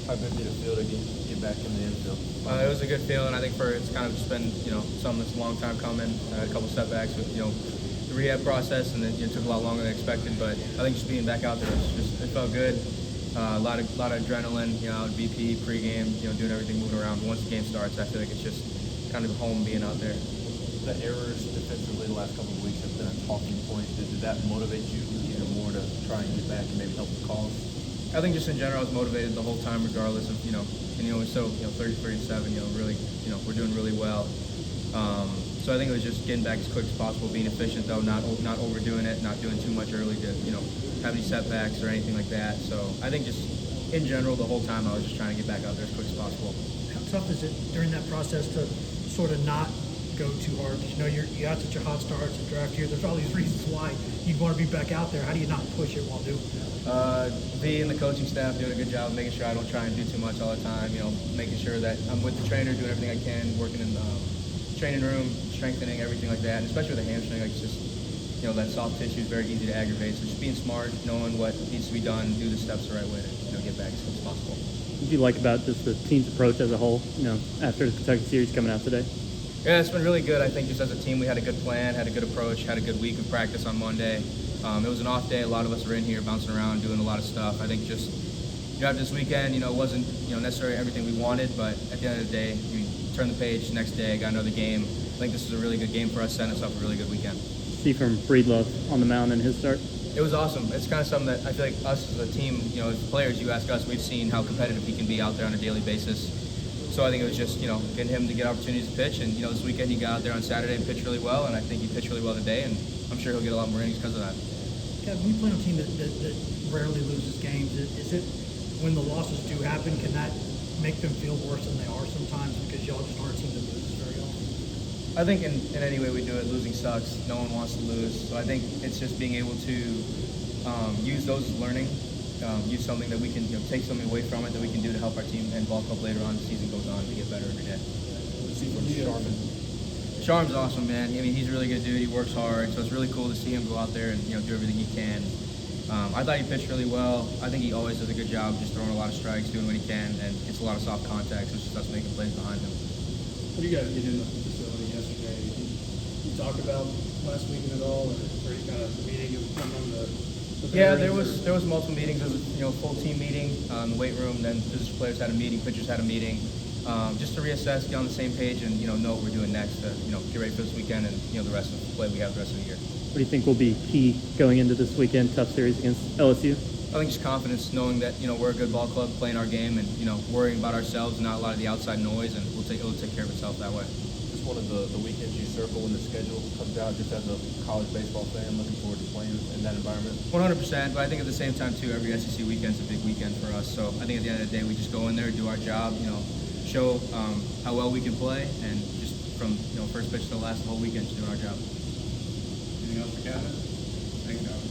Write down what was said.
How good did it feel to get back in the infield? It was a good feeling. I think it's kind of just been something that's a long time coming. A couple setbacks with the rehab process, and then it took a lot longer than expected. But I think just being back out there it felt good. A lot of adrenaline. BP pregame. Doing everything, moving around. But once the game starts, I feel like it's just kind of home being out there. The errors defensively the last couple of weeks have been a talking point. Did that motivate you even more to try and get back and maybe help the cause? I think just in general, I was motivated the whole time, regardless of we're so 30-37. Really, we're doing really well. So I think it was just getting back as quick as possible, being efficient though, not overdoing it, not doing too much early to have any setbacks or anything like that. So I think just in general, the whole time I was just trying to get back out there as quick as possible. How tough is it during that process to sort of not go too hard? You had such a hot start to draft year. There's all these reasons why you'd want to be back out there. How do you not push it while doing that? V and the coaching staff doing a good job of making sure I don't try and do too much all the time. Making sure that I'm with the trainer, doing everything I can, working in the training room, strengthening, everything like that. And especially with the hamstring, like it's just that soft tissue is very easy to aggravate. So just being smart, knowing what needs to be done, do the steps the right way to get back as quick as possible. What do you like about just the team's approach as a whole? After the Kentucky series coming out today. Yeah, it's been really good. I think just as a team, we had a good plan, had a good approach, had a good week of practice on Monday. It was an off day. A lot of us were in here bouncing around, doing a lot of stuff. I think just after this weekend, it wasn't necessarily everything we wanted, but at the end of the day, we turned the page. Next day, got another game. I think this is a really good game for us, setting us up for a really good weekend. See from Breedlove on the mound in his start. It was awesome. It's kind of something that I feel like us as a team, as players, you ask us, we've seen how competitive he can be out there on a daily basis. So I think it was just, getting him to get opportunities to pitch. And, this weekend he got out there on Saturday and pitched really well. And I think he pitched really well today. And I'm sure he'll get a lot more innings because of that. Gavin, we play on a team that rarely loses games. Is it when the losses do happen, can that make them feel worse than they are sometimes because y'all just aren't a team that loses very often? I think in any way we do it, losing sucks. No one wants to lose. So I think it's just being able to use those as learning. Use something that we can take something away from it that we can do to help our team and ball club later on. The season goes on to get better every day. Sharm's awesome, man. He's a really good dude. He works hard, so it's really cool to see him go out there and do everything he can. I thought he pitched really well. I think he always does a good job just throwing a lot of strikes, doing what he can, and gets a lot of soft contact. So it's just us making plays behind him. What do you guys get in the facility yesterday? Did you talk about last weekend at all, or you kind of meeting among the Yeah, there was multiple meetings. There was a full team meeting in the weight room. Then position players had a meeting, pitchers had a meeting, just to reassess, get on the same page, and know what we're doing next to get ready for this weekend and the rest of the play we have the rest of the year. What do you think will be key going into this weekend tough series against LSU? I think just confidence, knowing that we're a good ball club, playing our game, and worrying about ourselves, and not a lot of the outside noise, and it'll take care of itself that way. Just one of the weekends you circle when the schedule comes out, just as a college baseball fan, looking forward to playing in that environment? 100%, but I think at the same time too, every SEC weekend's a big weekend for us. So I think at the end of the day, we just go in there, do our job, show how well we can play, and just from first pitch to the last, the whole weekend, just doing our job. Anything else for Gavin? Thanks, Gavin.